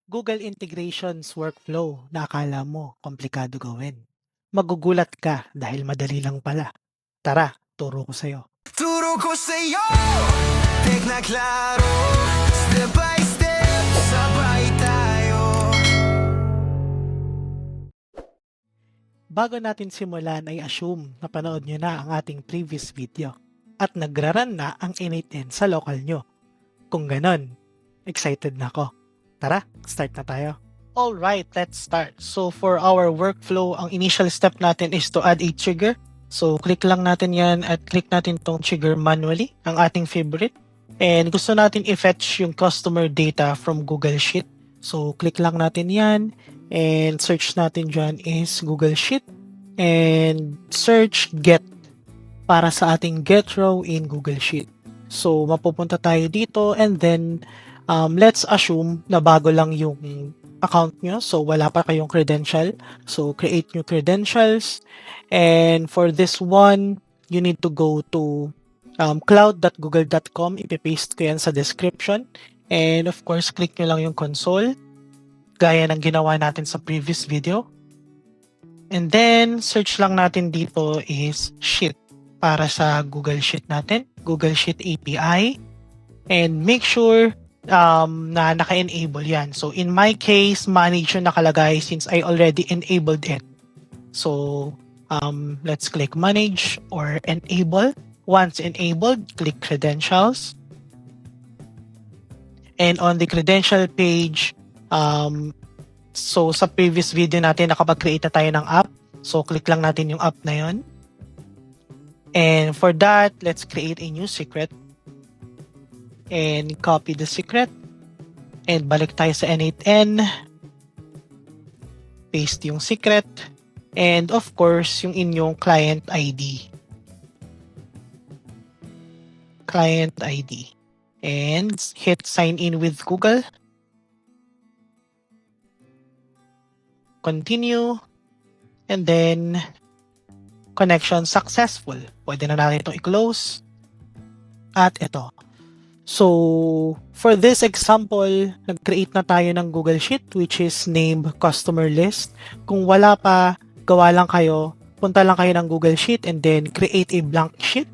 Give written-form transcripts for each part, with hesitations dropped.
Google Integrations workflow na akala mo komplikado gawin. Magugulat ka dahil madali lang pala. Tara, turo ko sa'yo. Turo ko sa'yo, tek na klaro, step by step, sabay tayo. Bago natin simulan ay assume na panood nyo na ang ating previous video at nagraran na ang N8N sa local nyo. Kung ganon, excited na ako. Tara, start na tayo. Alright, let's start. So for our workflow, ang initial step natin is to add a trigger. So click lang natin yan at click natin tong trigger manually, ang ating favorite. And gusto natin i-fetch yung customer data from Google Sheet. So click lang natin yan and search natin dyan is Google Sheet and search get para sa ating get row in Google Sheet. So mapupunta tayo dito and then let's assume na bago lang yung account nyo. So wala pa kayong credential. So create new credentials. And for this one, you need to go to cloud.google.com. Ipipaste ko yan sa description. And of course, click nyo lang yung console. Gaya ng ginawa natin sa previous video. And then, search lang natin dito is Sheet para sa Google Sheet natin. Google Sheet API. And make sure na naka-enable yan. So, in my case, manage yung nakalagay since I already enabled it. So, let's click manage or enable. Once enabled, click credentials. And on the credential page, so sa previous video natin, nakapag-create na tayo ng app. So, click lang natin yung app na yun. And for that, let's create a new secret. And copy the secret. And balik tayo sa N8N. Paste yung secret. And of course, yung inyong client ID. Client ID. And hit sign in with Google. Continue. And then, connection successful. Pwede na natin itong i-close. At ito. So, for this example, nag-create na tayo ng Google Sheet which is named Customer List. Kung wala pa, gawa lang kayo, punta lang kayo ng Google Sheet and then create a blank sheet.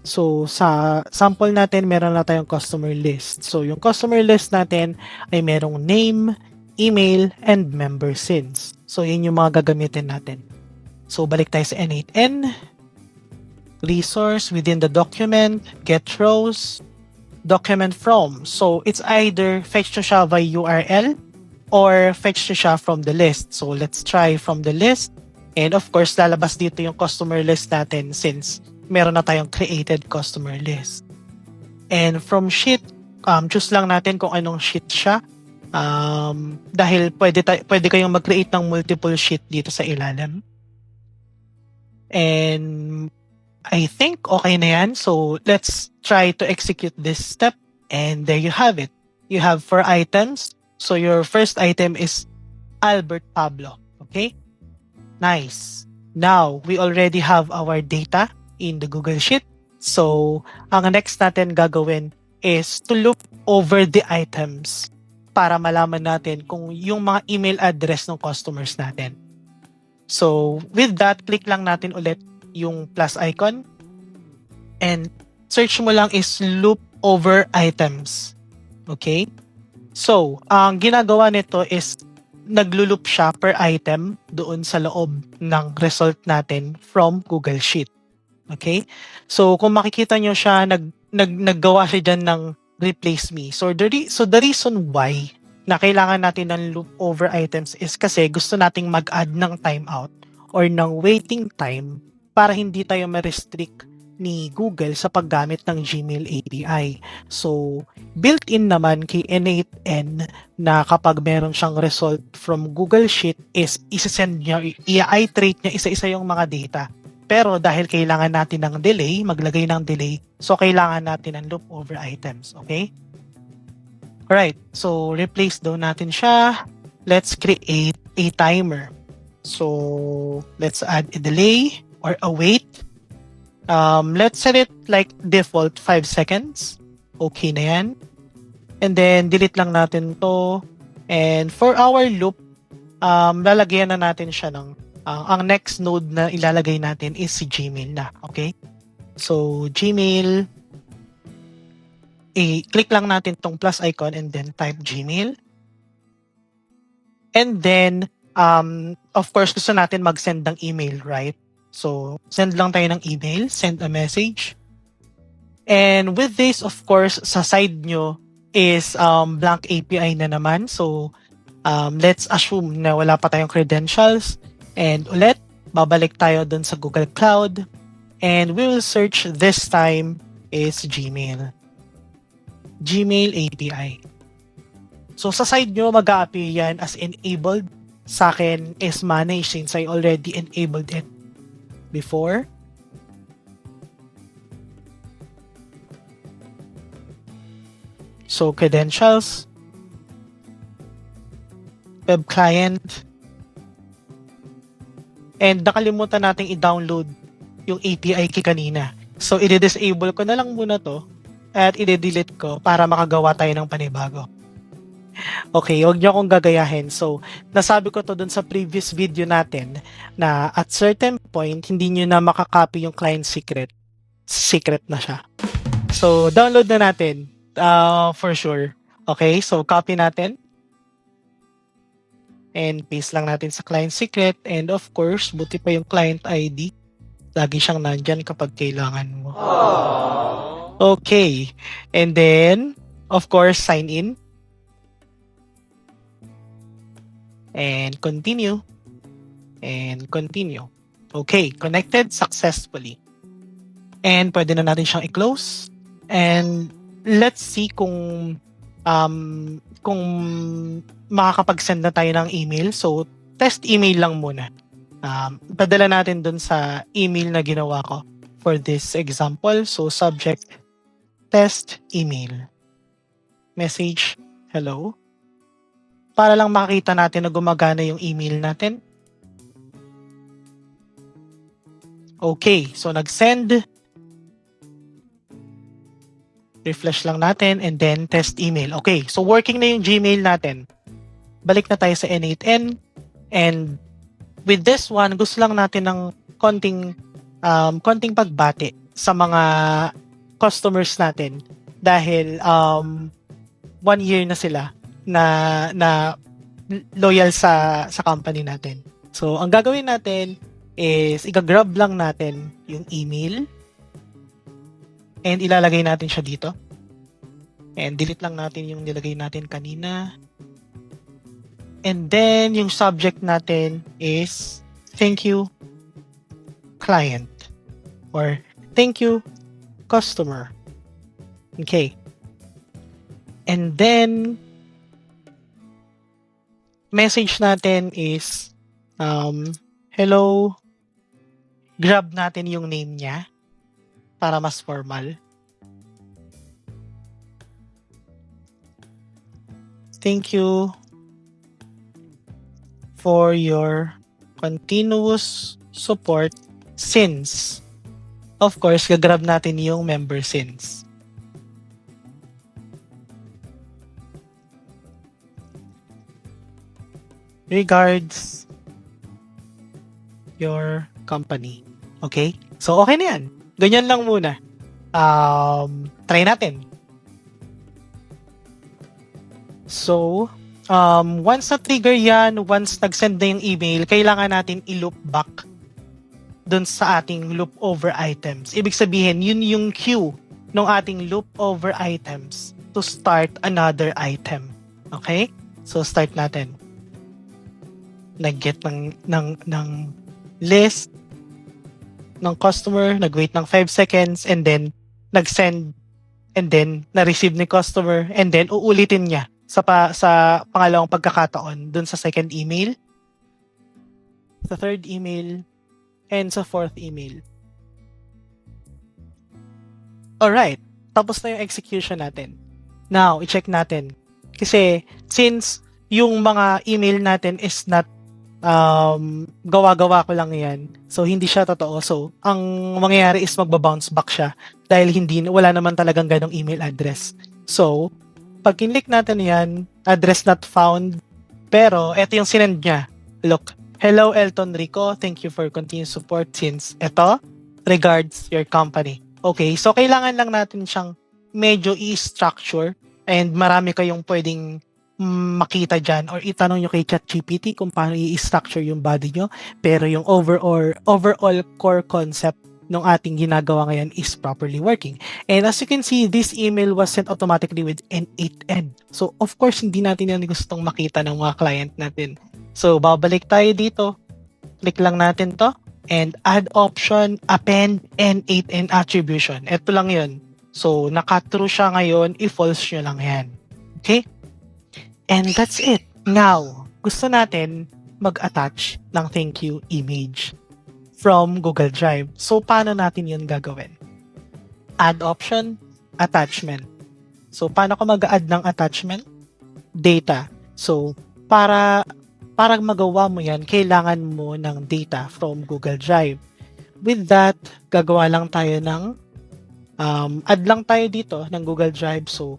So, sa sample natin, meron na tayong customer list. So, yung customer list natin ay merong name, email, and member since. So, yun yung mga gagamitin natin. So, balik tayo sa N8N. Resource within the document, get rows, document from. So, it's either fetch to siya by URL or fetch to siya from the list. So, let's try from the list. And of course, lalabas dito yung customer list natin since meron na tayong created customer list. And from sheet, choose lang natin kung anong sheet siya. Dahil pwede kayong mag-create ng multiple sheet dito sa ilalim. And I think okay na yan. So, let's try to execute this step. And there you have it. You have 4 items. So, your first item is Albert Pablo. Okay? Nice. Now, we already have our data in the Google Sheet. So, ang next natin gagawin is to loop over the items para malaman natin kung yung mga email address ng customers natin. So, with that, click lang natin ulit yung plus icon and search mo lang is loop over items. Okay? So, ang ginagawa nito is naglo-loop siya per item doon sa loob ng result natin from Google Sheet. Okay? So, kung makikita nyo siya, naggawa siya dyan ng replace me. So, the reason why na kailangan natin ng loop over items is kasi gusto nating mag-add ng timeout or ng waiting time para hindi tayo ma-restrict ni Google sa paggamit ng Gmail API. So, built-in naman kay N8N na kapag meron siyang result from Google Sheet is isa-send niya, i-iterate niya isa-isa yung mga data. Pero dahil kailangan natin ng delay, maglagay ng delay, so kailangan natin ng loop over items. Okay? Alright, so replace daw natin siya. Let's create a timer. So, let's add a delay or a wait. Let's set it like default 5 seconds. Okay na yan. And then, delete lang natin to. And for our loop, lalagyan na natin siya ng ang next node na ilalagay natin is si Gmail na. Okay? So, Gmail, i-click lang natin tong plus icon and then type Gmail. And then, of course, gusto natin mag-send ng email, right? So, send lang tayo ng email, send a message. And with this, of course, sa side nyo is blank API na naman. So, let's assume na wala pa tayong credentials. And ulit, babalik tayo dun sa Google Cloud. And we will search this time is Gmail. Gmail API. So sa side nyo, mag-a-appear yan as enabled. Sa akin is managed since I already enabled it before. So credentials, web client, and nakalimutan nating i-download yung API key kanina. So i-disable ko na lang muna to at i-delete ko para makagawa tayo ng panibago. Okay, huwag niyo akong gagayahin. So, nasabi ko to dun sa previous video natin na at certain point, hindi niyo na makakopy yung client secret. Secret na siya. So, download na natin for sure. Okay, so copy natin. And paste lang natin sa client secret. And of course, buti pa yung client ID. Lagi siyang nandyan kapag kailangan mo. Okay. And then, of course, sign in. And continue. And continue. Okay, connected successfully. And pwede na natin siyang i-close. And let's see kung makakapag-send na tayo ng email. So, test email lang muna. Padala natin dun sa email na ginawa ko for this example. So, subject, test email. Message, hello. Para lang makita natin na gumagana yung email natin. Okay, so nag-send. Refresh lang natin and then test email. Okay, so working na yung Gmail natin. Balik na tayo sa N8N. And with this one, gusto lang natin ng konting pagbati sa mga customers natin dahil 1 year na sila na loyal sa company natin. So, ang gagawin natin is i-grab lang natin yung email and ilalagay natin siya dito. And delete lang natin yung nilagay natin kanina. And then, yung subject natin is thank you, client. Or thank you, customer. Okay. And then, message natin is hello. Grab natin yung name niya para mas formal. Thank you for your continuous support since. Of course, gagrab natin yung member since. Regards your company. Okay? So, okay na yan. Ganyan lang muna. Try natin. So, once na-trigger yan, once nag-send na yung email, kailangan natin i-loop back dun sa ating loop over items. Ibig sabihin, yun yung queue ng ating loop over items to start another item. Okay? So, start natin. Nag-get ng list ng customer, nag-wait ng 5 seconds, and then nag-send, and then na-receive ni customer, and then uulitin niya sa pangalawang pagkakataon dun sa second email, sa third email, and sa fourth email. Alright, tapos na yung execution natin. Now, i-check natin. Kasi since yung mga email natin is not gawa-gawa ko lang yan. So, hindi siya totoo. So, ang mangyayari is magbabounce back siya dahil wala naman talagang ganong email address. So, pag kinlik natin yan, address not found, pero ito yung sinend niya. Look, hello Elton Rico, thank you for continued support since ito, regards your company. Okay, so kailangan lang natin siyang medyo i-structure and marami kayong pwedeng makita dyan or itanong nyo kay ChatGPT kung paano i-structure yung body nyo. Pero yung overall core concept ng ating ginagawa ngayon is properly working. And as you can see, this email was sent automatically with N8N. So, of course, hindi natin yan gustong makita ng mga client natin. So, babalik tayo dito. Click lang natin to. And add option, append N8N attribution. Ito lang yun. So, naka-true siya ngayon. I-false nyo lang yan. Okay? And that's it. Now, gusto natin mag-attach ng thank you image from Google Drive. So, paano natin yun gagawin? Add option, attachment. So, paano ko mag-add ng attachment? Data. So, para magawa mo yan, kailangan mo ng data from Google Drive. With that, gagawa lang tayo ng add lang tayo dito ng Google Drive. So,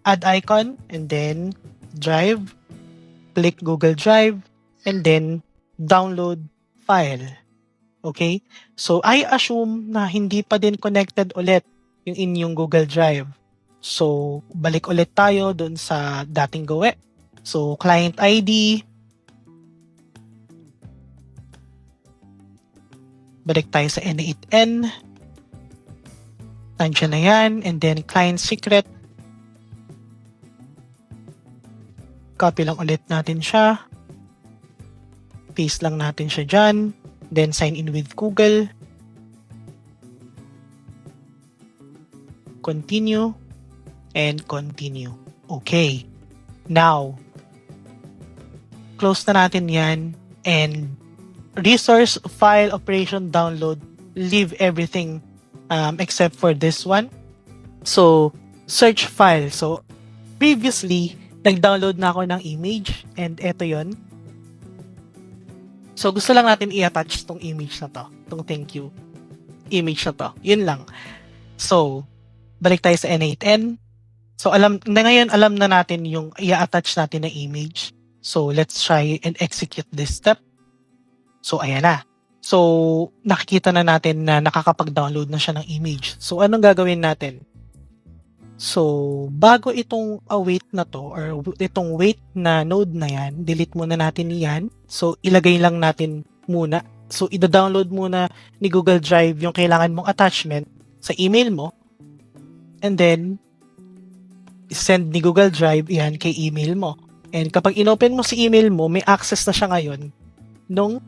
add icon and then Drive, click Google Drive, and then download file. Okay? So, I assume na hindi pa din connected ulit yung inyong Google Drive. So, balik ulit tayo dun sa dating gawe. So, client ID. Balik tayo sa N8N. Nandiyan na yan. And then, client secret. Copy lang ulit natin siya. Paste lang natin siya dyan. Then, sign in with Google. Continue. And continue. Okay. Now, close na natin yan. And resource, file, operation, download, leave everything except for this one. So, search file. So, previously, nag-download na ako ng image and eto yon. So, gusto lang natin i-attach tong image na to. Tong thank you image na to. Yun lang. So, balik tayo sa N8N. So, alam na natin yung i-attach natin na image. So, let's try and execute this step. So, ayan na. So, nakikita na natin na nakakapag-download na siya ng image. So, anong gagawin natin? So, bago itong await na to or itong wait na node na yan, delete muna natin yan. So, ilagay lang natin muna. So, ida-download muna ni Google Drive yung kailangan mong attachment sa email mo. And then, send ni Google Drive yan kay email mo. And kapag inopen mo si email mo, may access na siya ngayon nung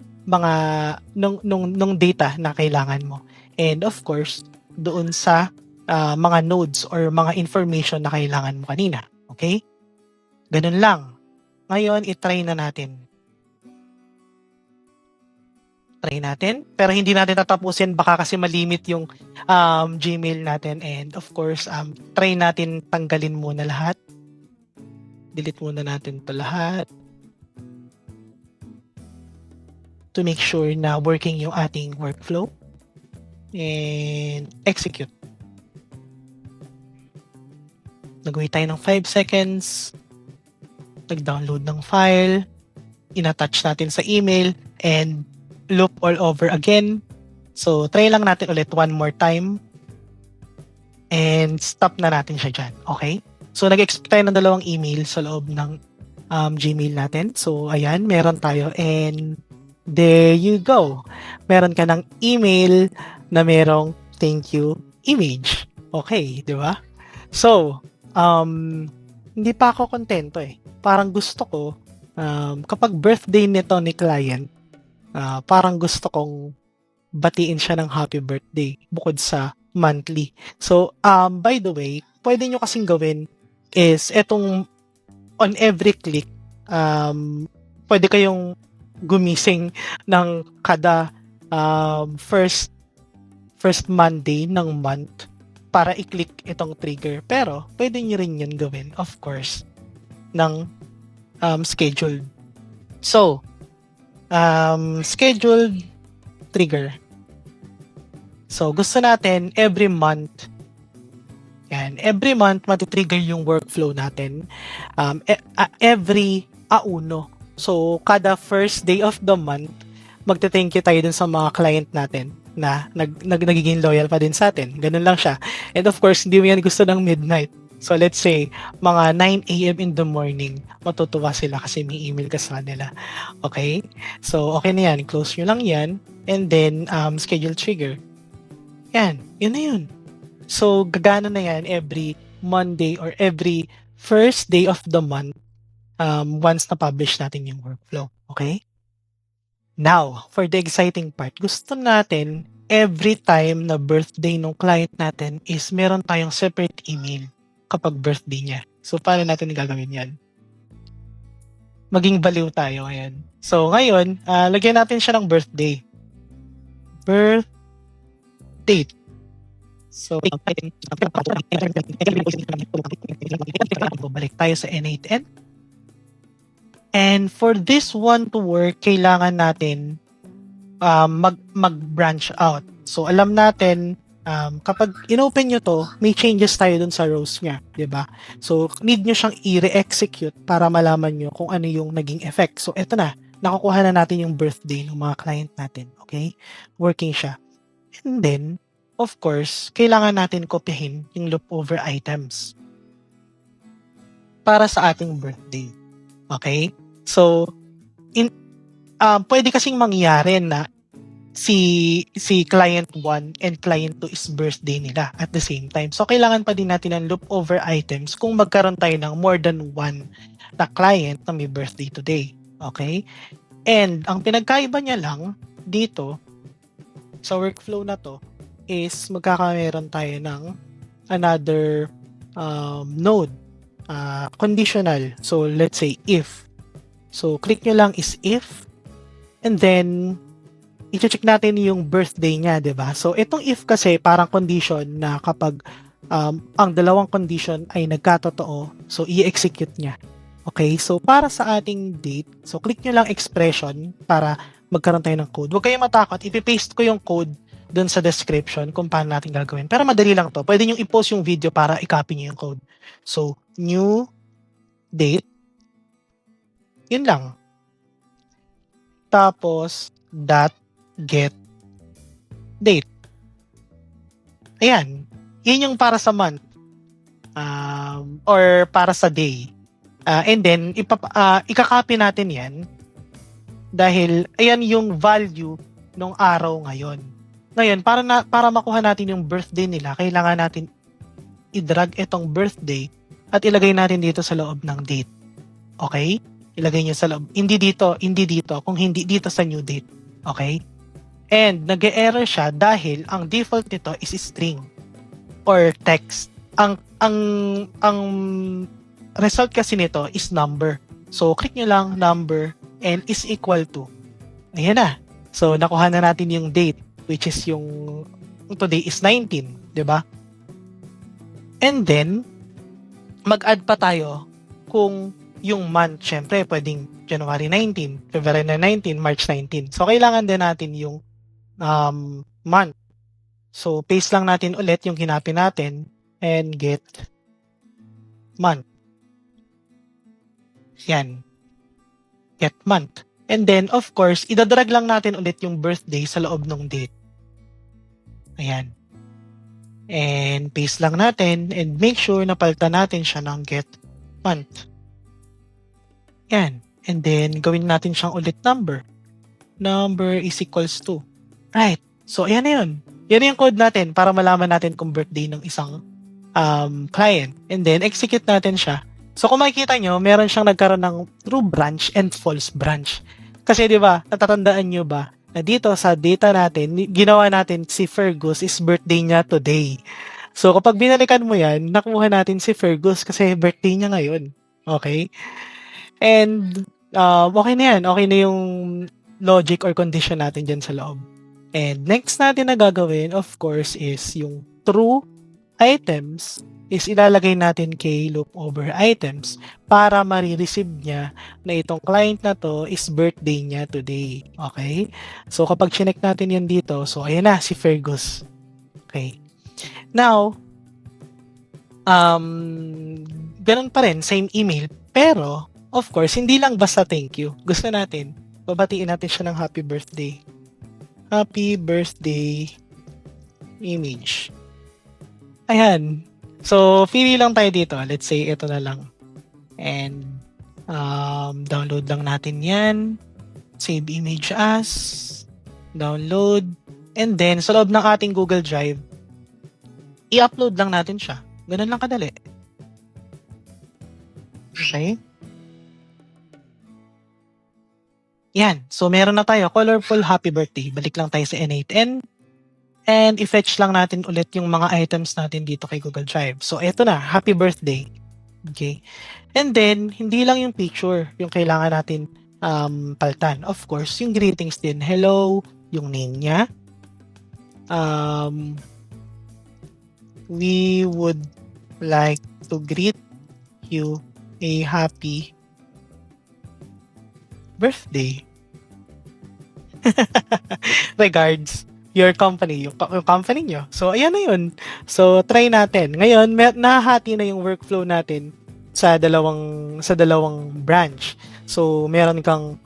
data na kailangan mo. And of course, doon sa mga nodes or mga information na kailangan mo kanina. Okay? Ganun lang. Ngayon, itry na natin. Try natin. Pero hindi natin tatapusin. Baka kasi malimit yung Gmail natin. And of course, try natin tanggalin muna lahat. Delete muna natin to lahat. To make sure na working yung ating workflow. And execute. Nag-wait tayo ng 5 seconds. Nag-download ng file. In-attach natin sa email. And loop all over again. So, try lang natin ulit one more time. And stop na natin siya dyan. Okay? So, nag-expect tayo ng 2 email sa loob ng Gmail natin. So, ayan. Meron tayo. And there you go. Meron ka ng email na merong thank you image. Okay, di ba? So, hindi pa ako kontento eh. Parang gusto ko, kapag birthday nito ni client, parang gusto kong batiin siya ng happy birthday bukod sa monthly. So, by the way, pwede nyo kasing gawin is etong on every click, pwede kayong gumising ng kada first Monday ng month para i-click itong trigger. Pero, pwede nyo rin yun gawin, of course, ng scheduled. So, scheduled trigger. So, gusto natin every month, yan, Ayan, every month matitrigger yung workflow natin. Every auno. So, kada first day of the month, magte-thank you tayo dun sa mga client natin na nagiging loyal pa din sa atin. Ganun lang siya. And of course, hindi mo yan gusto ng midnight. So, let's say, mga 9 a.m. in the morning, matutuwa sila kasi may email ka sa kanila. Okay? So, okay na yan. Close nyo lang yan. And then, schedule trigger. Yan. Yun na yun. So, gagana na yan every Monday or every first day of the month once na-publish natin yung workflow. Okay? Now, for the exciting part, gusto natin every time na birthday ng client natin is meron tayong separate email kapag birthday niya. So, paano natin gagawin yan? Maging baliw tayo ngayon. So, ngayon, lagyan natin siya ng birthday. Birth date. So, balik tayo sa N8N. And for this one to work, kailangan natin mag-branch out. So, alam natin, kapag inopen nyo to, may changes tayo dun sa rows niya, di ba? So, need nyo siyang i-re-execute para malaman nyo kung ano yung naging effect. So, eto na, nakukuha na natin yung birthday ng mga client natin, okay? Working siya. And then, of course, kailangan natin kopyahin yung loopover items para sa ating birthday. Okay? So, pwede kasing mangyari na si client 1 and client 2 is birthday nila at the same time. So, kailangan pa din natin ng loopover items kung magkaroon tayo ng more than one na client na may birthday today. Okay? And, ang pinagkaiba niya lang dito sa workflow na to is magkakameron tayo ng another node, conditional. So, let's say if. So, click nyo lang is if, and then, i-check natin yung birthday niya, di ba? So, itong if kasi parang condition na kapag ang dalawang condition ay nagkatotoo, so, i-execute niya. Okay? So, para sa ating date, so, click nyo lang expression para magkaroon tayo ng code. Huwag kayong matakot, ipipaste ko yung code dun sa description kung paano natin gagawin. Pero madali lang to. Pwede nyo i-post yung video para i-copy nyo yung code. So, new date. Yun lang. Tapos, get date. Ayan. Yun yung para sa month. Or para sa day. And then, ikakopy natin yan dahil ayan yung value ng araw ngayon. Ngayon, para makuha natin yung birthday nila, kailangan natin i-drag itong birthday at ilagay natin dito sa loob ng date. Okay? Ilagay nyo sa loob. Hindi dito, kung hindi dito sa new date. Okay? And nag-error siya dahil ang default nito is string or text. Ang result kasi nito is number. So, click nyo lang number and is equal to. Ayan na. So, nakuha na natin yung date, which is yung today is 19, di ba? And then, mag-add pa tayo kung yung month, syempre, pwedeng January 19, February 19, March 19. So, kailangan din natin yung month. So, paste lang natin ulit yung kinapin natin and get month. Yan. Get month. And then, of course, idadrag lang natin ulit yung birthday sa loob ng date. Ayan. And paste lang natin and make sure na palitan natin siya ng get month. Yan. And then, gawin natin siyang ulit number. Number is equals to. Right. So, ayan na yun. Yan yung code natin para malaman natin kung birthday ng isang client. And then, execute natin siya. So, kung makikita nyo, meron siyang nagkaroon ng true branch and false branch. Kasi, di ba, natatandaan nyo ba, na dito sa data natin, ginawa natin si Fergus is birthday niya today. So, kapag binalikan mo yan, nakuha natin si Fergus kasi birthday niya ngayon. Okay? And, okay na yan. Okay na yung logic or condition natin dyan sa loob. And next natin na gagawin, of course, is yung true items is ilalagay natin kay loopover items para marireceive niya na itong client na to is birthday niya today. Okay? So, kapag chinek natin yan dito, so, ayan na, si Fergus. Okay. Now, Ganun pa rin, same email. Pero, of course, hindi lang basta thank you. Gusto natin, babatiin natin siya ng happy birthday. Happy birthday image. Ayan. So, pili lang tayo dito. Let's say, ito na lang. And, download lang natin yan. Save image as. Download. And then, sa loob ng ating Google Drive, i-upload lang natin siya. Ganun lang kadali. Okay? Yan. So, meron na tayo. Colorful happy birthday. Balik lang tayo sa N8N. And i-fetch lang natin ulit yung mga items natin dito kay Google Drive. So, eto na. Happy birthday. Okay? And then, hindi lang yung picture yung kailangan natin paltan. Of course, yung greetings din. Hello, yung name niya. We would like to greet you a happy birthday. Regards, your company, yung company nyo. So, ayan na yun. So, try natin. Ngayon, nahahati na yung workflow natin sa dalawang branch. So, meron kang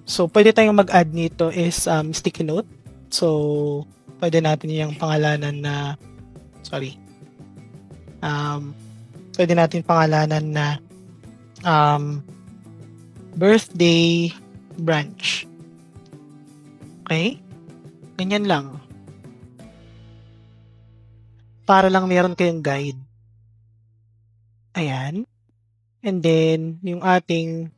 so pwede tayong mag-add nito is sticky note. So, pwede natin yung pangalanan na pwede natin pangalanan na birthday branch. Okay? Ganyan lang. Para lang meron kayong guide. Ayan. And then, yung ating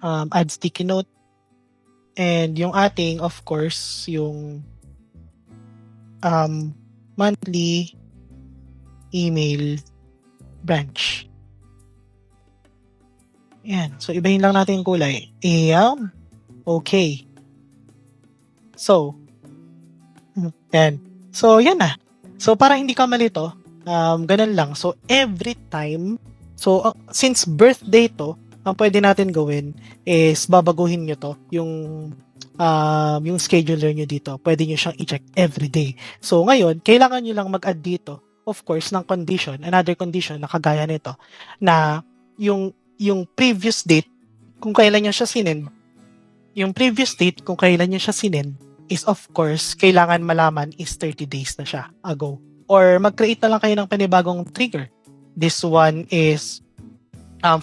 add sticky note. And yung ating, of course, yung monthly email branch. Ayan. So, ibahin lang natin yung kulay. Ayan. Okay. So, yan. So, yan na. So, para hindi ka malito, ganun lang. So, every time, so, since birthday to, ang pwede natin gawin is babaguhin nyo to, yung scheduler nyo dito. Pwede nyo siyang i-check every day. So, ngayon, kailangan nyo lang mag-add dito, of course, ng condition, another condition na kagaya nito, na yung previous date, kung kailan nyo siya sinend, is of course, kailangan malaman is 30 days na siya ago. Or mag-create na lang kayo ng panibagong trigger. This one is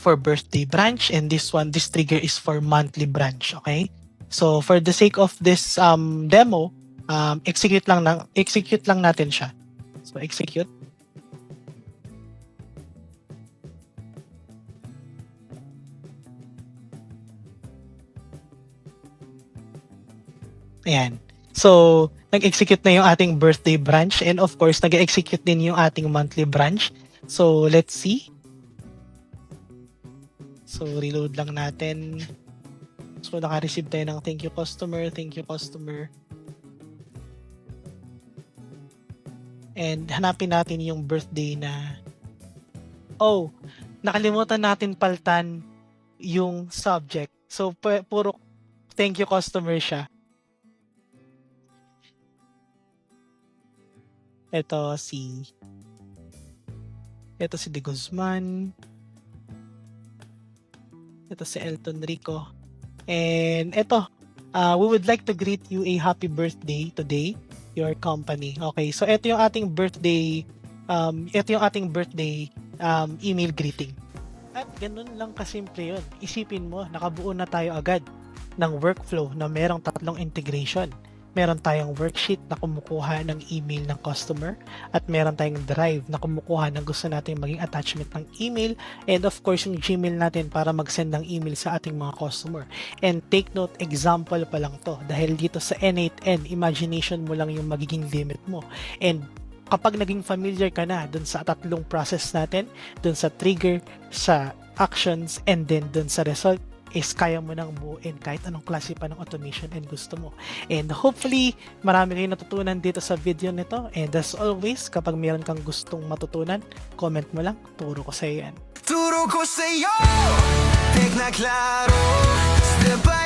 for birthday branch and this trigger is for monthly branch. Okay? So, for the sake of this demo, execute lang natin siya. So, execute. Ayan. So, nag-execute na yung ating birthday branch and of course, nag-execute din yung ating monthly branch. So, let's see. So, reload lang natin. So, naka-receive tayo ng thank you customer. And hanapin natin yung birthday na nakalimutan natin paltan yung subject. So, puro thank you customer siya. Ito si De Guzman. Ito si Elton Rico. And ito, we would like to greet you a happy birthday today, your company. Okay, so ito yung ating birthday email greeting. At ganun lang kasimple yun. Isipin mo, nakabuo na tayo agad ng workflow na merong 3 integration. Meron tayong worksheet na kumukuha ng email ng customer at meron tayong drive na kumukuha ng gusto natin maging attachment ng email and of course yung Gmail natin para mag-send ng email sa ating mga customer. And take note, example pa lang to dahil dito sa N8N, imagination mo lang yung magiging limit mo. And kapag naging familiar ka na dun sa 3 process natin, dun sa trigger, sa actions, and then dun sa result, is kaya mo nang buuin kahit anong klase pa ng automation and gusto mo. And hopefully, marami kayong natutunan dito sa video nito. And as always, kapag meron kang gustong matutunan, comment mo lang, turo ko sa iyo yan. Turo ko sa'yo, tek na klaro, step by